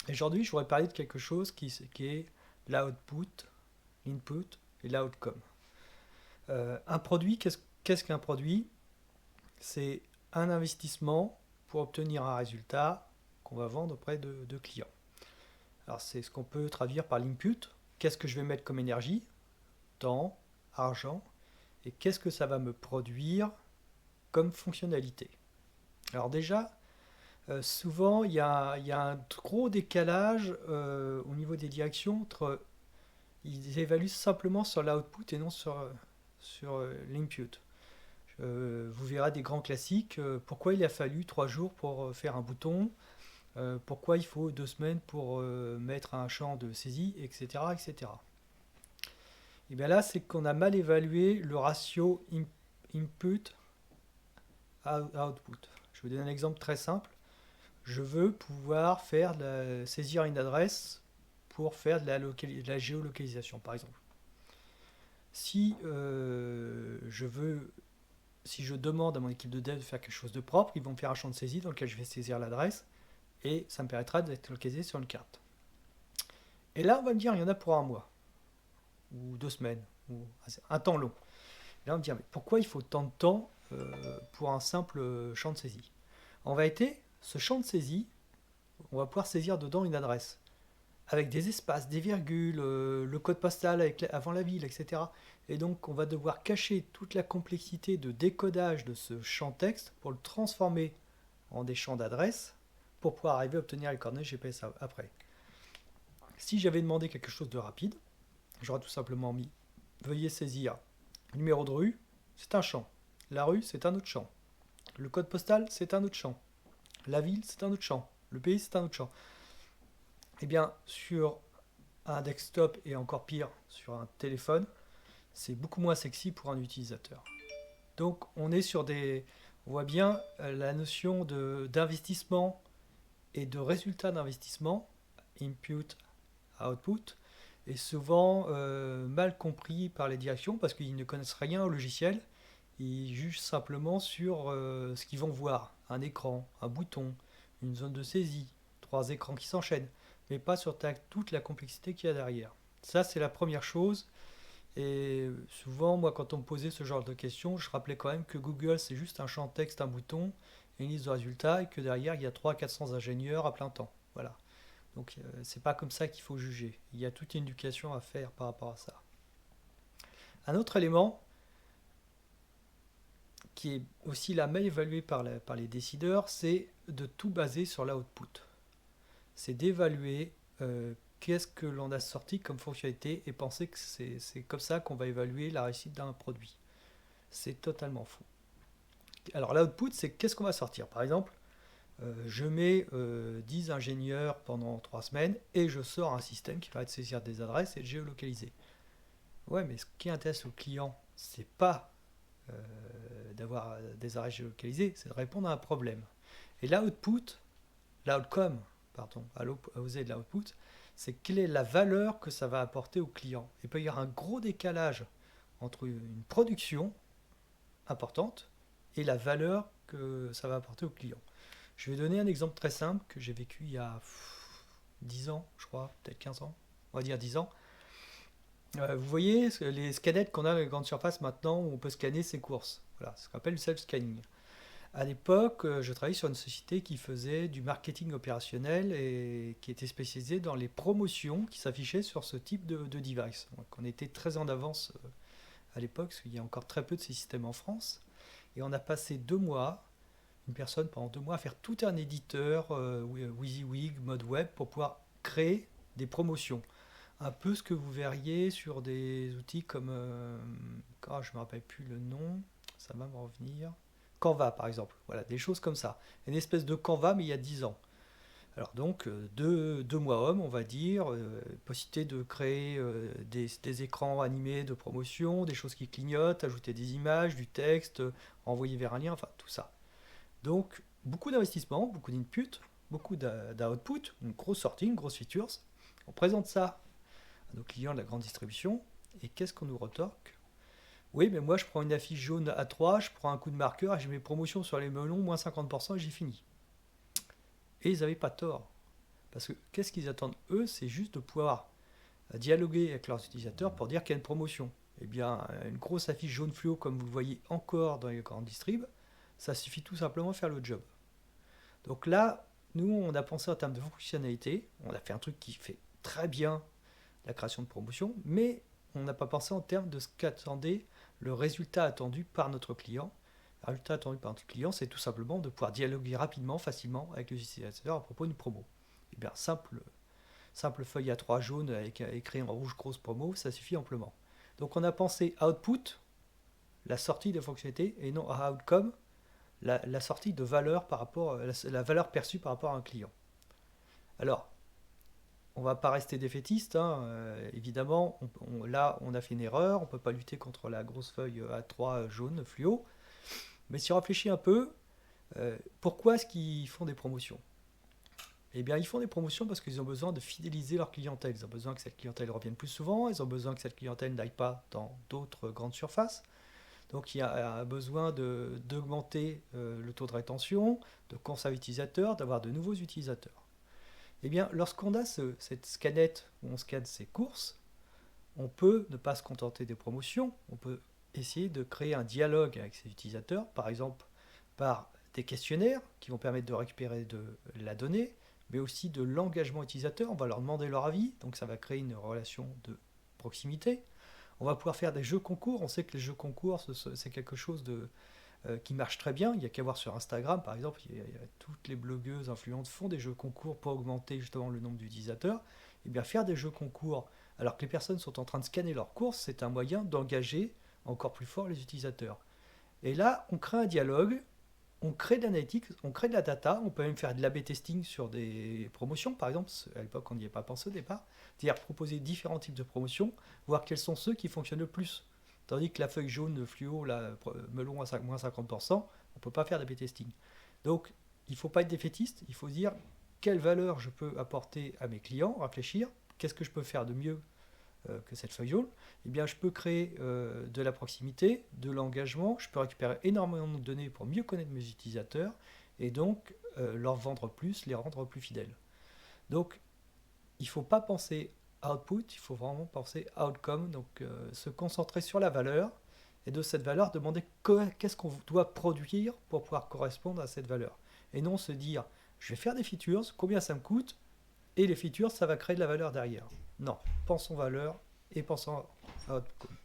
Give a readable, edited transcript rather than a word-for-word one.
Aujourd'hui, je voudrais parler de quelque chose qui est l'output, l'input et l'outcome. Un produit, qu'est-ce qu'un produit? C'est un investissement pour obtenir un résultat qu'on va vendre auprès de clients. Alors c'est ce qu'on peut traduire par l'input. Qu'est-ce que je vais mettre comme énergie? Temps, argent. Et qu'est-ce que ça va me produire comme fonctionnalité? Alors déjà, souvent, il y a un gros décalage au niveau des directions entre. Ils évaluent simplement sur l'output et non sur l'input. Vous verrez des grands classiques. Pourquoi il a fallu 3 jours pour faire un bouton? Pourquoi il faut 2 semaines pour mettre un champ de saisie, etc., etc. Et bien là, c'est qu'on a mal évalué le ratio input-output. Je vais vous donner un exemple très simple. Je veux pouvoir saisir une adresse pour faire de la géolocalisation, par exemple. Si si je demande à mon équipe de dev de faire quelque chose de propre, ils vont me faire un champ de saisie dans lequel je vais saisir l'adresse et ça me permettra d'être localisé sur une carte. Et là, on va me dire, il y en a pour un mois, ou 2 semaines, ou un temps long. Et là, on va me dire, mais pourquoi il faut tant de temps pour un simple champ de saisie? En vérité, ce champ de saisie, on va pouvoir saisir dedans une adresse, avec des espaces, des virgules, le code postal avant la ville, etc. Et donc, on va devoir cacher toute la complexité de décodage de ce champ texte pour le transformer en des champs d'adresse pour pouvoir arriver à obtenir les coordonnées GPS après. Si j'avais demandé quelque chose de rapide, j'aurais tout simplement mis veuillez saisir le numéro de rue, c'est un champ. La rue, c'est un autre champ. Le code postal, c'est un autre champ. La ville, c'est un autre champ. Le pays, c'est un autre champ. Eh bien, sur un desktop et encore pire sur un téléphone, c'est beaucoup moins sexy pour un utilisateur. Donc on voit bien la notion d'investissement et de résultat d'investissement, input, output, est souvent mal compris par les directions parce qu'ils ne connaissent rien au logiciel. Ils jugent simplement sur ce qu'ils vont voir, un écran, un bouton, une zone de saisie, 3 écrans qui s'enchaînent, mais pas sur toute la complexité qu'il y a derrière. Ça, c'est la première chose. Et souvent, moi, quand on me posait ce genre de questions, je rappelais quand même que Google, c'est juste un champ texte, un bouton, et une liste de résultats, et que derrière, il y a 300-400 ingénieurs à plein temps. Voilà. Donc, c'est pas comme ça qu'il faut juger. Il y a toute une éducation à faire par rapport à ça. Un autre élément qui est aussi là mal évalué par les décideurs, c'est de tout baser sur l'output. C'est d'évaluer qu'est-ce que l'on a sorti comme fonctionnalité et penser que c'est comme ça qu'on va évaluer la réussite d'un produit. C'est totalement faux. Alors l'output, c'est qu'est-ce qu'on va sortir. Par exemple, je mets 10 ingénieurs pendant 3 semaines et je sors un système qui va te saisir des adresses et le géolocaliser. Ouais, mais ce qui intéresse au client, c'est pas d'avoir des adresses géolocalisées, c'est de répondre à un problème. Et l'outcome, pardon, à l'opposé de l'output, c'est quelle est la valeur que ça va apporter au client. Il peut y avoir un gros décalage entre une production importante et la valeur que ça va apporter au client. Je vais donner un exemple très simple que j'ai vécu il y a 10 ans, je crois, peut-être 15 ans, on va dire 10 ans. Vous voyez les scanettes qu'on a dans les grandes surfaces maintenant où on peut scanner ses courses. Voilà, c'est ce qu'on appelle le self-scanning. À l'époque, je travaillais sur une société qui faisait du marketing opérationnel et qui était spécialisée dans les promotions qui s'affichaient sur ce type de device. Donc on était très en avance à l'époque, parce qu'il y a encore très peu de ces systèmes en France. Et on a passé 2 mois, une personne pendant 2 mois, à faire tout un éditeur WYSIWYG, mode web, pour pouvoir créer des promotions. Un peu ce que vous verriez sur des outils comme, je ne me rappelle plus le nom, ça va me revenir. Canva par exemple, voilà, des choses comme ça. Une espèce de Canva mais il y a 10 ans. Alors donc, 2 mois hommes, on va dire, possibilité de créer des écrans animés de promotion, des choses qui clignotent, ajouter des images, du texte, envoyer vers un lien, enfin tout ça. Donc, beaucoup d'investissement, beaucoup d'input, beaucoup d'output, une grosse sortie, une grosse features. On présente ça à nos clients de la grande distribution, et qu'est-ce qu'on nous retorque? Oui, mais moi je prends une affiche jaune A3, je prends un coup de marqueur, et j'ai mes promotions sur les melons, moins 50%, et j'ai fini. Et ils n'avaient pas tort. Parce que qu'est-ce qu'ils attendent eux? C'est juste de pouvoir dialoguer avec leurs utilisateurs pour dire qu'il y a une promotion. Eh bien, une grosse affiche jaune fluo, comme vous le voyez encore dans les grandes distribs, ça suffit tout simplement de faire le job. Donc là, nous, on a pensé en termes de fonctionnalité, on a fait un truc qui fait très bien la création de promotion, mais on n'a pas pensé en termes de ce qu'attendait le résultat attendu par notre client. Le résultat attendu par notre client, c'est tout simplement de pouvoir dialoguer rapidement, facilement avec les utilisateurs à propos d'une promo. Eh bien, simple feuille A3 jaune avec écrit en rouge grosse promo, ça suffit amplement. Donc on a pensé output, la sortie de fonctionnalité, et non à outcome, la sortie de valeur par rapport la valeur perçue par rapport à un client. Alors, on ne va pas rester défaitiste, hein, évidemment, là on a fait une erreur, on ne peut pas lutter contre la grosse feuille A3 jaune fluo, mais si on réfléchit un peu, pourquoi est-ce qu'ils font des promotions? Eh bien, ils font des promotions parce qu'ils ont besoin de fidéliser leur clientèle. Ils ont besoin que cette clientèle revienne plus souvent. Ils ont besoin que cette clientèle n'aille pas dans d'autres grandes surfaces. Donc, il y a besoin d'augmenter le taux de rétention, de conserver l'utilisateur, d'avoir de nouveaux utilisateurs. Eh bien, lorsqu'on a cette scanette où on scanne ses courses, on peut ne pas se contenter des promotions. On peut essayer de créer un dialogue avec ses utilisateurs, par exemple par des questionnaires qui vont permettre de récupérer de la donnée, mais aussi de l'engagement utilisateur. On va leur demander leur avis, donc ça va créer une relation de proximité. On va pouvoir faire des jeux concours. On sait que les jeux concours, c'est quelque chose qui marche très bien. Il n'y a qu'à voir sur Instagram, par exemple, toutes les blogueuses influentes font des jeux concours pour augmenter justement le nombre d'utilisateurs. Et bien faire des jeux concours alors que les personnes sont en train de scanner leurs courses, c'est un moyen d'engager encore plus fort les utilisateurs. Et là, on crée un dialogue, on crée de l'analytique, on crée de la data, on peut même faire de l'A/B testing sur des promotions, par exemple, à l'époque on n'y avait pas pensé au départ, c'est-à-dire proposer différents types de promotions, voir quels sont ceux qui fonctionnent le plus. Tandis que la feuille jaune fluo, la melon à moins 50%, on ne peut pas faire d'A/B testing. Donc, il ne faut pas être défaitiste, il faut se dire quelle valeur je peux apporter à mes clients, réfléchir, qu'est-ce que je peux faire de mieux que cette feuille jaune, eh bien, je peux créer de la proximité, de l'engagement, je peux récupérer énormément de données pour mieux connaître mes utilisateurs et donc leur vendre plus, les rendre plus fidèles. Donc, il ne faut pas penser output, il faut vraiment penser outcome, donc se concentrer sur la valeur et de cette valeur demander qu'est-ce qu'on doit produire pour pouvoir correspondre à cette valeur. Et non se dire, je vais faire des features, combien ça me coûte, et les features, ça va créer de la valeur derrière. Non, pensons valeur et pensons outcome.